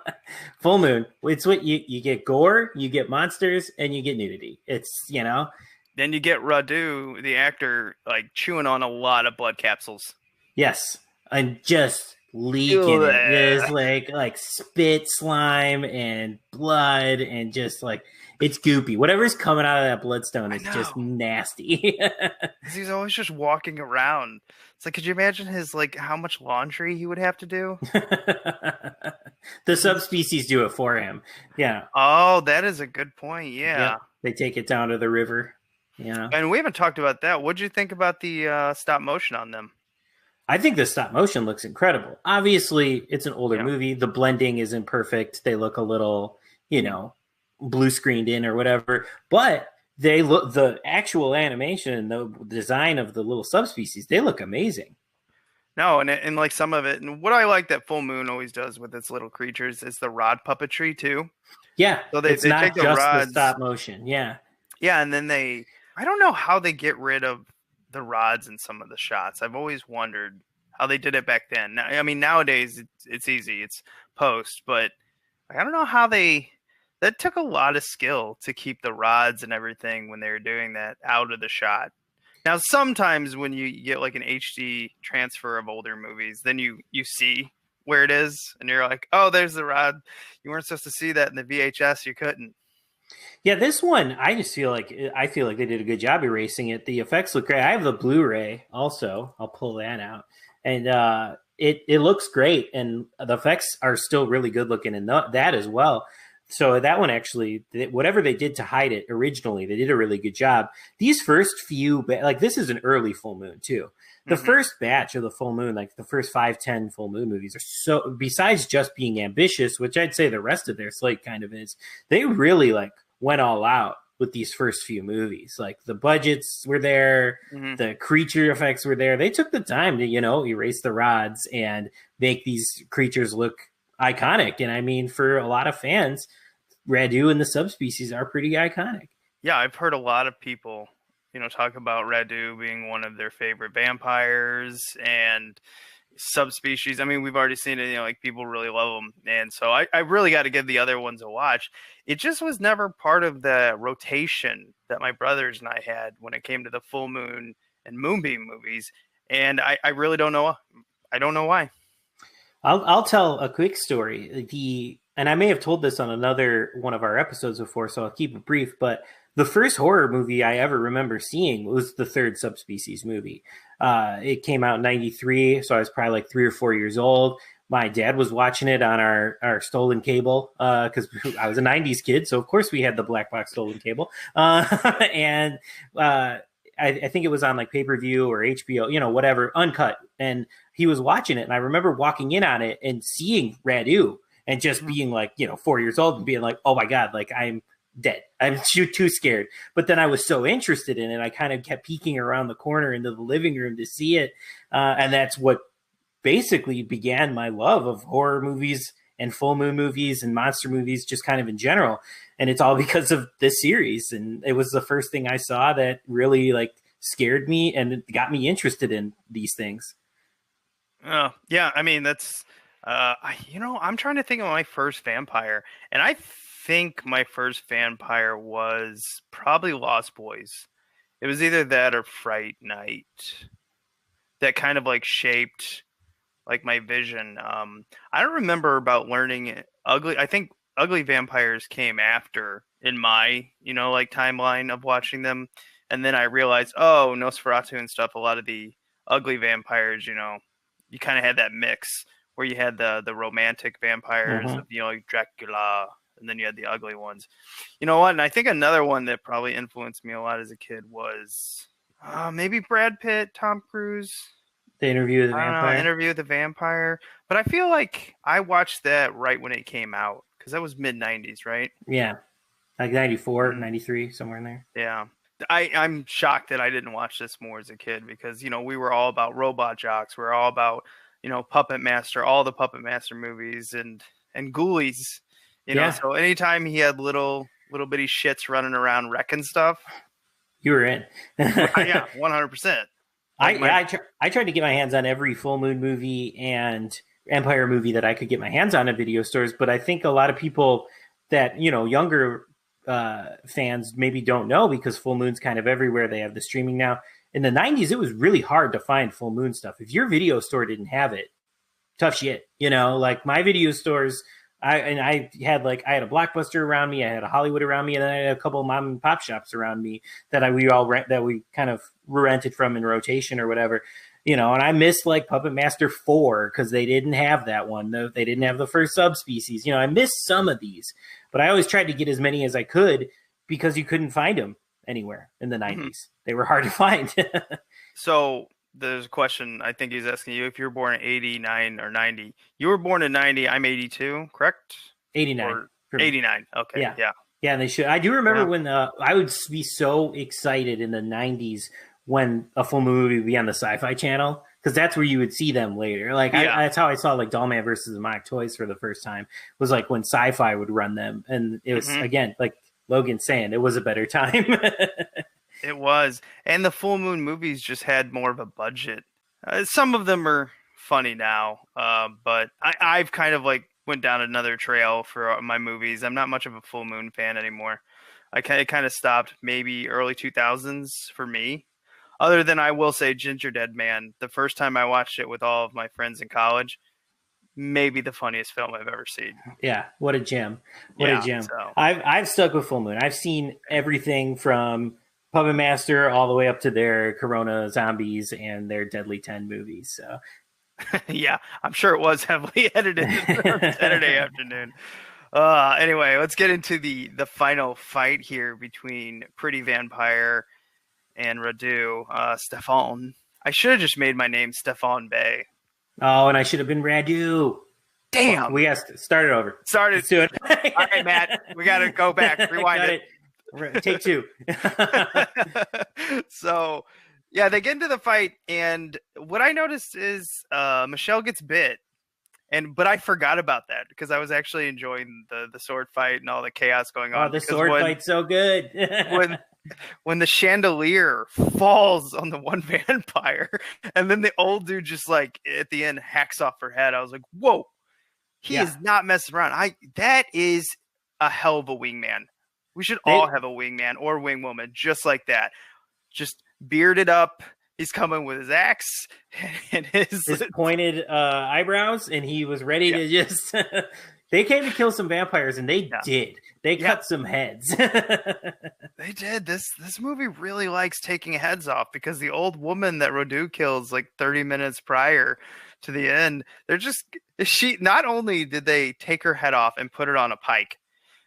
Full moon. It's what you get gore, you get monsters, and you get nudity. It's, Then you get Radu, the actor, like chewing on a lot of blood capsules. Yes. And just leaking it. There's like spit, slime, and blood, and just like it's goopy. Whatever's coming out of that bloodstone is just nasty. He's always just walking around. It's like, could you imagine how much laundry he would have to do? The subspecies do it for him. Yeah. Oh, that is a good point. Yeah. Yep. They take it down to the river. Yeah. And we haven't talked about that. What'd you think about the stop motion on them? I think the stop motion looks incredible. Obviously, it's an older movie. The blending isn't perfect. They look a little, blue screened in or whatever. But they look, the actual animation and the design of the little subspecies, they look amazing. No, and like some of it, and what I like that Full Moon always does with its little creatures is the rod puppetry too. Yeah, so it's not take just the stop motion. Yeah, and then I don't know how they get rid of the rods in some of the shots. I've always wondered how they did it back then. Now, I mean, nowadays it's easy, it's post, but I don't know how that took a lot of skill to keep the rods and everything when they were doing that out of the shot. Now, sometimes when you get like an HD transfer of older movies, then you see where it is, and you're like, oh, there's the rod. You weren't supposed to see that in the VHS. You couldn't. Yeah, this one, I feel like they did a good job erasing it. The effects look great. I have the Blu-ray also. I'll pull that out. And it looks great, and the effects are still really good looking in that as well. So that one actually, whatever they did to hide it originally, they did a really good job. These first few, this is an early Full Moon too. The first batch of the Full Moon, like the first 5-10 Full Moon movies are so, besides just being ambitious, which I'd say the rest of their slate kind of is, they really went all out with these first few movies. Like the budgets were there, the creature effects were there. They took the time to, erase the rods and make these creatures look iconic. And I mean, for a lot of fans, Radu and the subspecies are pretty iconic. Yeah, I've heard a lot of people, talk about Radu being one of their favorite vampires and subspecies. I mean, we've already seen it, people really love them. And so I really got to give the other ones a watch. It just was never part of the rotation that my brothers and I had when it came to the Full Moon and Moonbeam movies. And I really don't know. I don't know why. I'll tell a quick story. And I may have told this on another one of our episodes before, so I'll keep it brief. But the first horror movie I ever remember seeing was the third Subspecies movie. It came out in 93, so I was probably 3 or 4 years old. My dad was watching it on our stolen cable because I was a 90s kid, so of course we had the black box stolen cable. And I think it was on pay-per-view or HBO, whatever, uncut. And he was watching it, and I remember walking in on it and seeing Radu and just being 4 years old and being like, oh my God, I'm dead. I'm too scared. But then I was so interested in it, I kind of kept peeking around the corner into the living room to see it. And that's what basically began my love of horror movies and full moon movies and monster movies, just kind of in general. And it's all because of this series. And it was the first thing I saw that really scared me and got me interested in these things. Oh, yeah. I mean, that's, I'm trying to think of my first vampire, and I think my first vampire was probably Lost Boys. It was either that or Fright Night that kind of shaped my vision. I don't remember about learning ugly. I think ugly vampires came after in my, like timeline of watching them. And then I realized, oh, Nosferatu and stuff, a lot of the ugly vampires, you kind of had that mix where you had the romantic vampires, like Dracula, and then you had the ugly ones. You know what? And I think another one that probably influenced me a lot as a kid was maybe Brad Pitt, Tom Cruise. The Interview with the Vampire. Interview with the Vampire. But I feel like I watched that right when it came out because that was mid-90s, right? Yeah. Like 94, 93, somewhere in there. Yeah. I'm shocked that I didn't watch this more as a kid because, we were all about Robot Jocks. We were all about, Puppet Master, all the Puppet Master movies and Ghoulies. So anytime he had little bitty shits running around wrecking stuff. You were in. Yeah, 100%. I tried to get my hands on every Full Moon movie and Empire movie that I could get my hands on at video stores, but I think a lot of people that, younger fans maybe don't know because Full Moon's kind of everywhere. They have the streaming now. In the 90s, it was really hard to find Full Moon stuff. If your video store didn't have it, tough shit. Like my video stores, I had a Blockbuster around me, I had a Hollywood around me, and then I had a couple of mom and pop shops around me that we kind of rented from in rotation or whatever. And I missed like Puppet Master 4 because they didn't have that one. They didn't have the first Subspecies. I missed some of these, but I always tried to get as many as I could because you couldn't find them anywhere in the 90s. They were hard to find. So there's a question I think he's asking you if you're born in 89 or 90. You were born in 90. I'm 82, correct? 89. 89. Okay. Yeah. Yeah, and they should. I do remember when I would be so excited in the 90s when a Full Moon movie would be on the Sci-Fi Channel, because that's where you would see them later. That's how I saw like Dollman versus the Demonic Toys for the first time, was like when Sci-Fi would run them. And it was, again, like Logan's saying, it was a better time. It was. And the Full Moon movies just had more of a budget. Some of them are funny now, but I've kind of like went down another trail for my movies. I'm not much of a Full Moon fan anymore. It kind of stopped maybe early 2000s for me. Other than I will say Ginger Dead Man, the first time I watched it with all of my friends in college, maybe the funniest film I've ever seen. Yeah, what a gem. What a gem. So. I've stuck with Full Moon. I've seen everything from Puppet Master all the way up to their Corona Zombies and their Deadly 10 movies. So yeah, I'm sure it was heavily edited Saturday afternoon. Anyway, let's get into the final fight here between Pretty Vampire and Radu. Stefan. I should have just made my name Stefan Bay. Oh, and I should have been Radu. Damn. We got to start it over. Let's do it. All right, Matt. We got to go back. Rewind it. Take two. So, yeah, they get into the fight, and what I noticed is Michele gets bit, but I forgot about that because I was actually enjoying the sword fight and all the chaos going on. Oh, the sword fight's so good. when the chandelier falls on the one vampire, and then the old dude just like at the end hacks off her head, I was like, whoa, he is not messing around. That is a hell of a wingman. We should all have a wingman or wingwoman just like that. Just bearded up. He's coming with his axe and his pointed eyebrows, and he was ready to just... They came to kill some vampires, and they did. They cut some heads. They did. This movie really likes taking heads off because the old woman that Radu kills like 30 minutes prior to the end, not only did they take her head off and put it on a pike,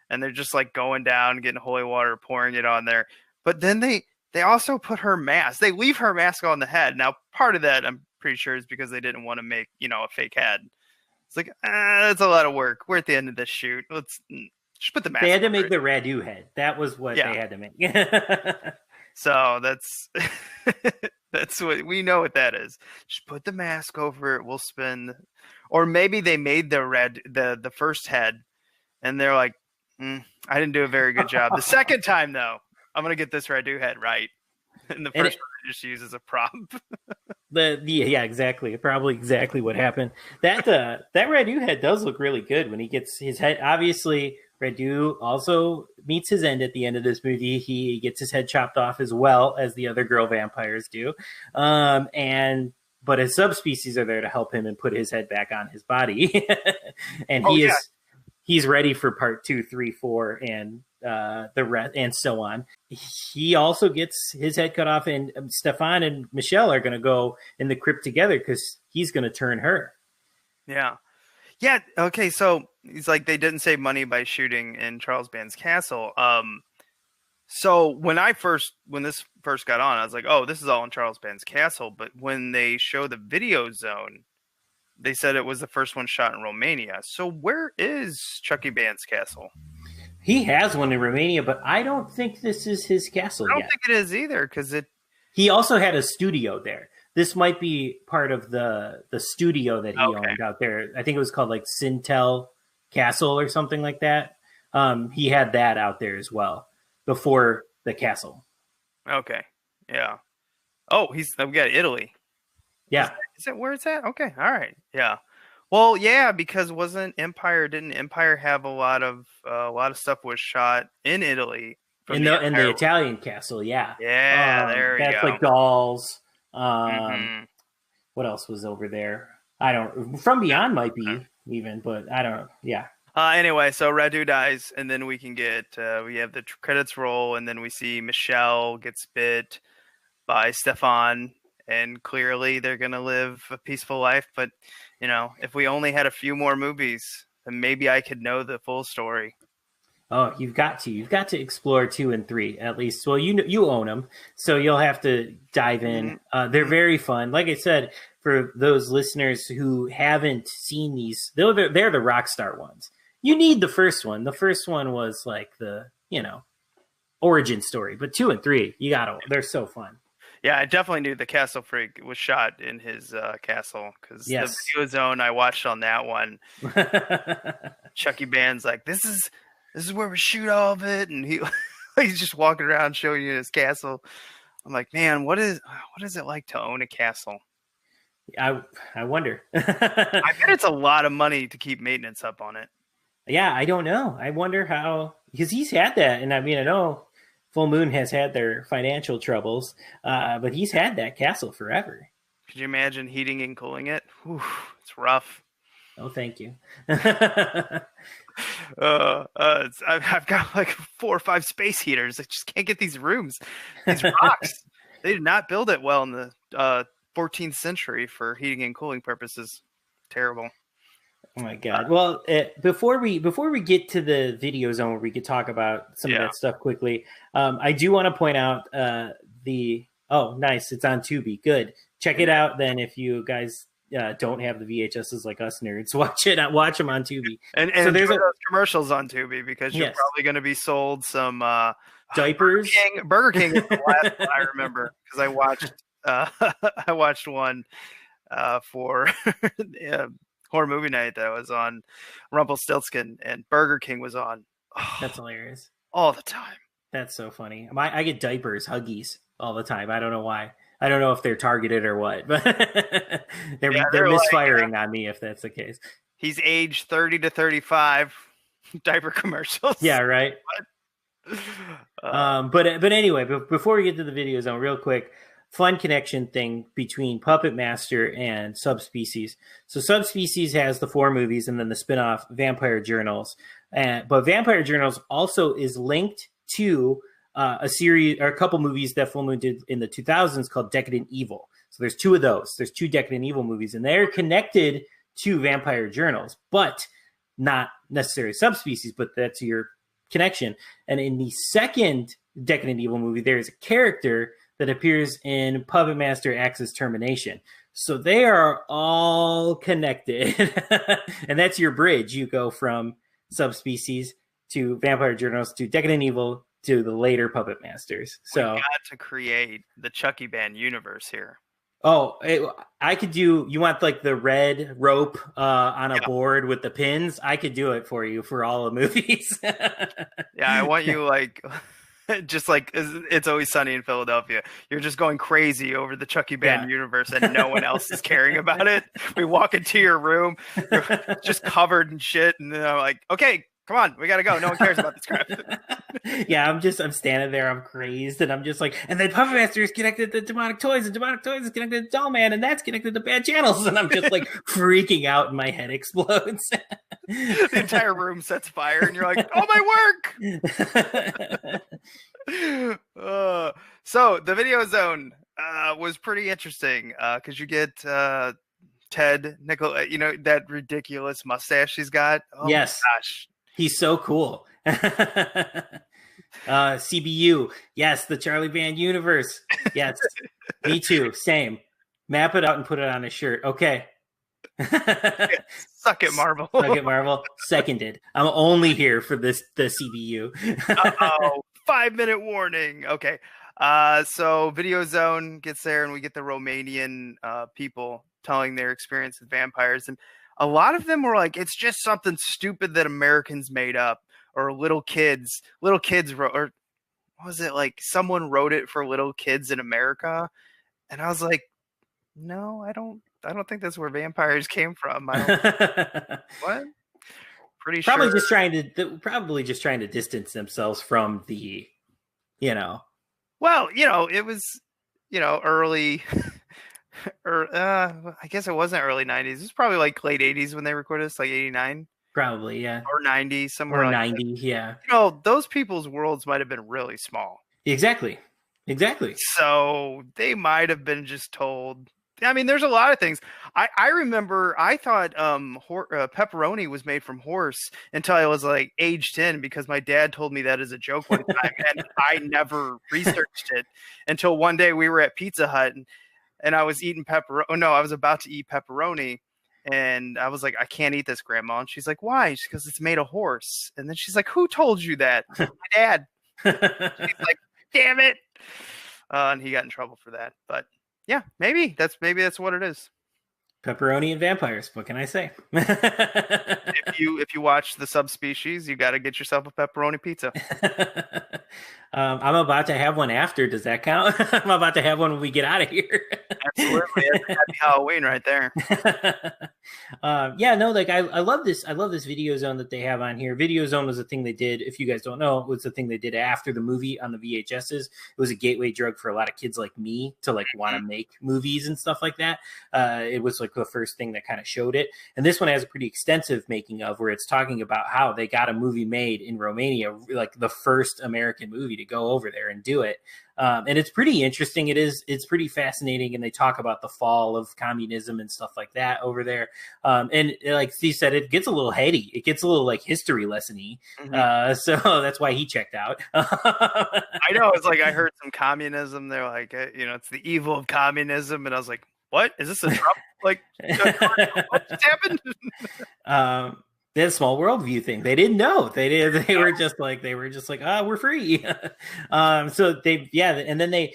and they're just like going down, getting holy water, pouring it on there, but then they also put her mask. They leave her mask on the head. Now, part of that, I'm pretty sure, is because they didn't want to make, a fake head. It's like, that's a lot of work. We're at the end of this shoot. Let's just put the mask. They had to make the Radu head. That was what they had to make. So that's what we know what that is. Just put the mask over it. We'll spin. Or maybe they made the first head, and they're like, I didn't do a very good job. The second time, though, I'm gonna get this Radu head right. And the first one I just use as a prop. Yeah, exactly. Probably exactly what happened. That Radu head does look really good when he gets his head. Obviously, Radu also meets his end at the end of this movie. He gets his head chopped off as well as the other girl vampires do. But his subspecies are there to help him and put his head back on his body. And he's ready for part 2, 3, 4, and the rest, and so on. He also gets his head cut off, and Stefan and Michele are going to go in the crypt together because he's going to turn her. Yeah. Okay. So he's like, they didn't save money by shooting in Charles Band's castle. So when this first got on, I was like, oh, this is all in Charles Band's castle. But when they show the video zone, they said it was the first one shot in Romania. So where is Chucky Band's castle? He has one in Romania, but I don't think this is his castle I don't yet. think it is either, because He also had a studio there. This might be part of the studio that he owned out there. I think it was called like Sintel Castle or something like that. He had that out there as well before the castle. Okay. Yeah. Oh, we got Italy. Yeah. Is that where it's at? Okay. All right. Yeah. Well, yeah, because didn't Empire have a lot of stuff was shot in Italy? In the Italian castle, yeah. Yeah, there we go. That's like dolls. What else was over there? From Beyond might be even, but I don't know. Yeah. Anyway, so Radu dies, and then we can get we have the credits roll, and then we see Michele gets bit by Stefan, and clearly they're gonna live a peaceful life. But if we only had a few more movies, then maybe I could know the full story. Oh, you've got to explore 2 and 3 at least. Well, you own them, so you'll have to dive in. They're very fun. Like I said, for those listeners who haven't seen these, they're the Rockstar ones. You need the first one. The first one was like the origin story, but 2 and 3, they're so fun. Yeah, I definitely knew the Castle Freak was shot in his castle, because the video zone I watched on that one, Chucky Band's like, this is where we shoot all of it, and he's just walking around showing you his castle. I'm like, man, what is it like to own a castle? I wonder. I bet it's a lot of money to keep maintenance up on it. Yeah, I don't know. I wonder how, because he's had that, and I mean, I know Full Moon has had their financial troubles, but he's had that castle forever. Could you imagine heating and cooling it? Whew, it's rough. Oh, thank you. I've got like 4 or 5 space heaters. I just can't get these rooms. These rocks. They did not build it well in the 14th century for heating and cooling purposes. Terrible. Oh my God. Well, before we get to the video zone where we could talk about some of that stuff quickly, I do want to point out nice. It's on Tubi. Good. Check it out then if you guys don't have the VHSs like us nerds. Watch them on Tubi. And so there's those commercials on Tubi, because you're probably going to be sold some diapers. Burger King is the last one I remember, because I watched one for horror movie night that was on Rumpelstiltskin, and Burger King was on. Oh, that's hilarious. All the time. That's so funny. I get diapers, Huggies all the time. I don't know why. I don't know if they're targeted or what, but they're misfiring on me if that's the case. He's aged 30 to 35. Diaper commercials. Yeah, right. But anyway, before we get to the video zone, real quick, fun connection thing between Puppet Master and Subspecies. So Subspecies has the 4 movies and then the spinoff Vampire Journals. But Vampire Journals also is linked to a series or a couple movies that Full Moon did in the 2000s called Decadent Evil. So there's 2 of those. There's 2 Decadent Evil movies, and they're connected to Vampire Journals, but not necessarily Subspecies, but that's your connection. And in the second Decadent Evil movie, there's a character that appears in Puppet Master Axis Termination. So they are all connected. And that's your bridge. You go from Subspecies to Vampire Journals to Decadent Evil to the later Puppet Masters. So we got to create the Chucky Band universe here. Oh, I could do, you want like the red rope on a board with the pins? I could do it for you for all the movies. Yeah, I want you like, just like It's Always Sunny in Philadelphia. You're just going crazy over the Chucky Band universe and no one else is caring about it. We walk into your room, you're just covered in shit. And then I'm like, okay, come on, we got to go. No one cares about this crap. Yeah, I'm standing there, I'm crazed, and I'm just like, and then Puppet Master is connected to Demonic Toys, and Demonic Toys is connected to Doll Man, and that's connected to Bad Channels, and I'm just like freaking out, and my head explodes. The entire room sets fire, and you're like, "Oh, my work!" So the video zone was pretty interesting because you get Ted Nicolaou, you know, that ridiculous mustache he's got. Oh Yes. my gosh, He's so cool. CBU. Yes, the Charlie Band universe. Yes. Me too. Same. Map it out and put it on a shirt. Okay. suck it, Marvel. Suck it, Marvel. Seconded. I'm only here for the CBU. 5-minute warning. Okay. So Video Zone gets there, and we get the Romanian people telling their experience with vampires, and a lot of them were like, "It's just something stupid that Americans made up, or little kids wrote, or was it like someone wrote it for little kids in America?" And I was like, "No, I don't think that's where vampires came from." I don't, what? Pretty Probably sure. just trying to distance themselves from the, you know. Well, you know, it was, you know, early, or I guess it wasn't early 90s. It was probably like late 80s when they recorded this, like 89 Probably, yeah. or 90, somewhere Or like 90, that. yeah. You know, those people's worlds might have been really small. Exactly. So they might have been just told. I mean, there's a lot of things. I remember I thought pepperoni was made from horse until I was like age 10, because my dad told me that as a joke one time, and I never researched it until one day we were at Pizza Hut, and I was eating pepperoni. Oh, no, I was about to eat pepperoni, and I was like, "I can't eat this, Grandma." And she's like, "Why?" She goes, "It's made of horse." And then she's like, "Who told you that?" My dad. She's like, "Damn it." And he got in trouble for that. But yeah, maybe that's what it is. Pepperoni and vampires. What can I say? If you watch the Subspecies, you got to get yourself a pepperoni pizza. I'm about to have one after. Does that count? I'm about to have one when we get out of here. Absolutely, that's happy Halloween right there. Yeah, no, like I love this. I love this Video Zone that they have on here. Video Zone was a thing they did. If you guys don't know, it was the thing they did after the movie on the VHSs. It was a gateway drug for a lot of kids like me to like want to make movies and stuff like that. It was like the first thing that kind of showed it. And this one has a pretty extensive making of, where it's talking about how they got a movie made in Romania, like the first American movie to go over there and do it. And it's pretty interesting. It's pretty fascinating. And they talk about the fall of communism and stuff like that over there. And like Steve said, it gets a little heady. It gets a little like history lesson-y. So that's why he checked out. I know. It's like I heard some communism. They're like, it's the evil of communism. And I was like, what? Is this a Trump? Like, what just happened? That small worldview thing. They didn't know. They were just like, we're free. So and then they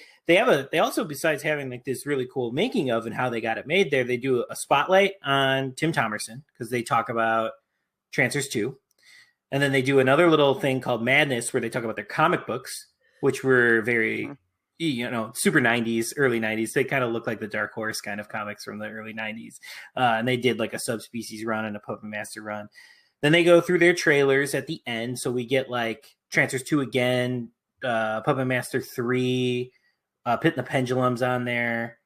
also, besides having like this really cool making of and how they got it made there, they do a spotlight on Tim Thomerson, because they talk about Trancers 2. And then they do another little thing called Madness, where they talk about their comic books, which were very, super 90s, early 90s. They kind of look like the Dark Horse kind of comics from the early 90s. And they did like a Subspecies run and a Puppet Master run. Then they go through their trailers at the end. So we get like Trancers 2 again, Puppet Master 3, Pit and the Pendulum's on there,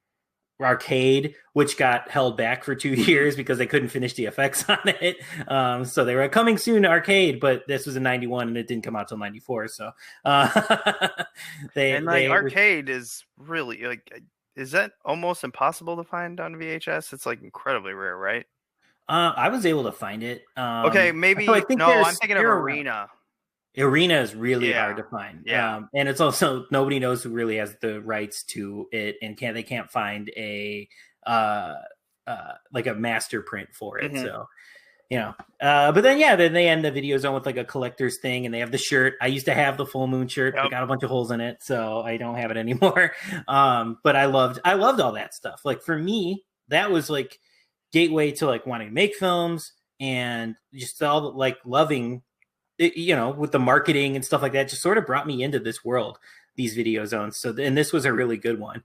Arcade, which got held back for 2 years because they couldn't finish the effects on it. So they were coming soon to Arcade, but this was in 91 and it didn't come out till 94. So Arcade is really like, is that almost impossible to find on VHS? It's like incredibly rare, right? I was able to find it. Okay, maybe. I'm thinking of Irina. Irina is really hard to find. Yeah. And it's also, nobody knows who really has the rights to it, and they can't find a like a master print for it. So, but then they end the Video Zone with like a collector's thing, and they have the shirt. I used to have the full moon shirt. It got a bunch of holes in it, so I don't have it anymore. But I loved all that stuff. Like for me, that was like gateway to like wanting to make films, and just all like loving it, with the marketing and stuff like that, just sort of brought me into this world, these Video Zones. So, and this was a really good one.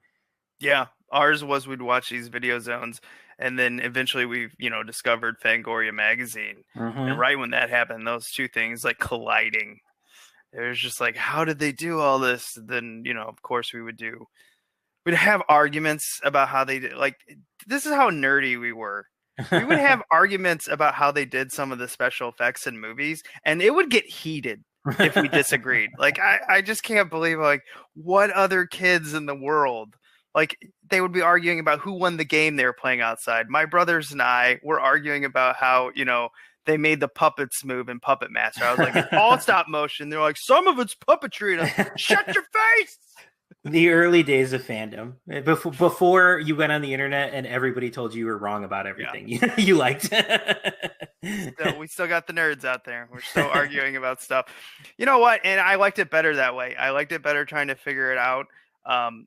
Yeah. Ours was, we'd watch these Video Zones, and then eventually we, discovered Fangoria magazine. And right when that happened, those two things like colliding, it was just like, how did they do all this? Then, of course we'd have arguments about how they did. Like, this is how nerdy we were. we would have arguments about how they did some of the special effects in movies, and it would get heated if we disagreed. Like, I just can't believe, like, what other kids in the world, like, they would be arguing about who won the game they were playing outside. My brothers and I were arguing about how, they made the puppets move in Puppet Master. I was like, it's all stop motion. They're like, some of it's puppetry. And I'm, shut your face! The early days of fandom, before you went on the internet and everybody told you were wrong about everything you liked. So we still got the nerds out there. We're still arguing about stuff. You know what? And I liked it better that way. I liked it better trying to figure it out.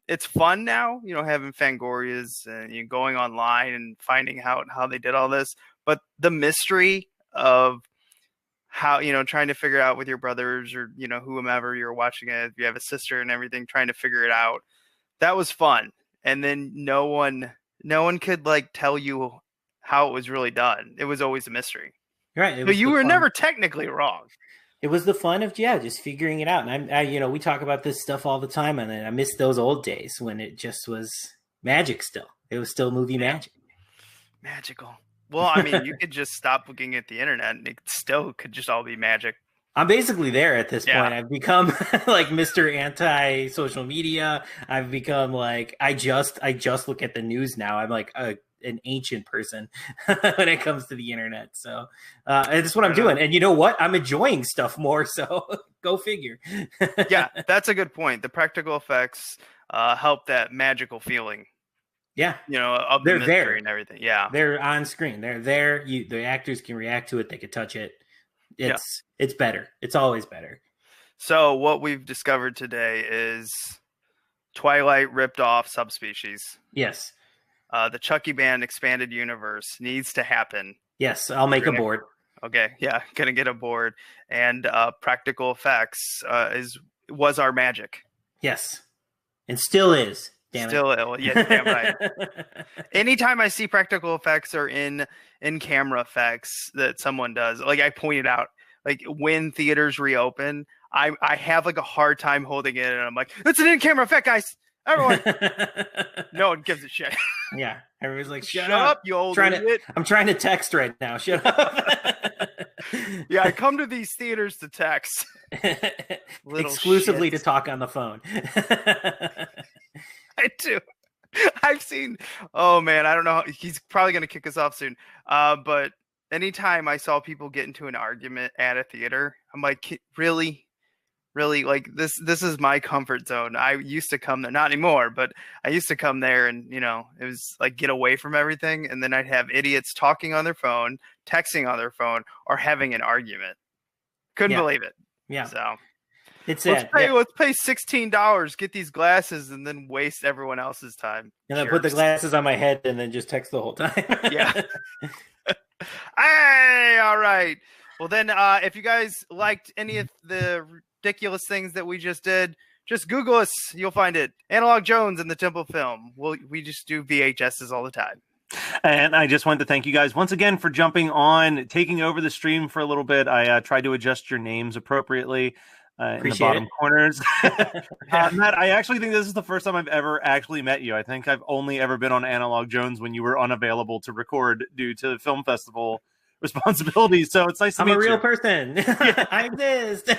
It's fun now, having Fangorias and going online and finding out how they did all this. But the mystery of how, trying to figure out with your brothers or, whomever you're watching it, if you have a sister and everything, trying to figure it out. That was fun. And then no one could like tell you how it was really done. It was always a mystery. Right. But you were never technically wrong. It was the fun of, just figuring it out. And I we talk about this stuff all the time. And I miss those old days when it just was magic still. It was still movie magic. Magical. Well, I mean, you could just stop looking at the internet and it still could just all be magic. I'm basically there at this point. I've become like Mr. Anti-social media. I've become like, I just look at the news now. I'm like an ancient person when it comes to the internet. So that's what I'm doing. And you know what? I'm enjoying stuff more. So go figure. Yeah, that's a good point. The practical effects help that magical feeling. Yeah. Of the mystery there and everything. Yeah. They're on screen. They're there. The actors can react to it. They can touch it. It's better. It's always better. So what we've discovered today is Twilight ripped off Subspecies. Yes. The Chucky Band expanded universe needs to happen. Yes, I'll make a board. Okay, yeah, gonna get a board. And practical effects was our magic. Yes, and still is. Damn it. Yeah, damn right. Anytime I see practical effects or in camera effects that someone does, like I pointed out, like when theaters reopen, I have like a hard time holding it, and I'm like, it's an in-camera effect, guys. Everyone, no one gives a shit. Yeah, everyone's like, shut up, you old idiot. I'm trying to text right now. Shut up. Yeah, I come to these theaters to text. Exclusively to talk on the phone. I do. I've seen. Oh man, I don't know. He's probably going to kick us off soon. But anytime I saw people get into an argument at a theater, I'm like, really, like this is my comfort zone. I used to come there, not anymore, but I used to come there, and it was like get away from everything, and then I'd have idiots talking on their phone, texting on their phone, or having an argument. Couldn't believe it. Yeah. So. Let's pay $16, get these glasses, and then waste everyone else's time. And then put the glasses on my head and then just text the whole time. Yeah. Hey, all right. Well, then, if you guys liked any of the ridiculous things that we just did, just Google us. You'll find it. Analog Jones and the Temple Film. We just do VHSs all the time. And I just wanted to thank you guys once again for jumping on, taking over the stream for a little bit. I tried to adjust your names appropriately. In the bottom corners. Matt, I actually think this is the first time I've ever actually met you. I think I've only ever been on Analog Jones when you were unavailable to record due to film festival responsibilities. So it's nice to meet you. I'm a real person. I exist.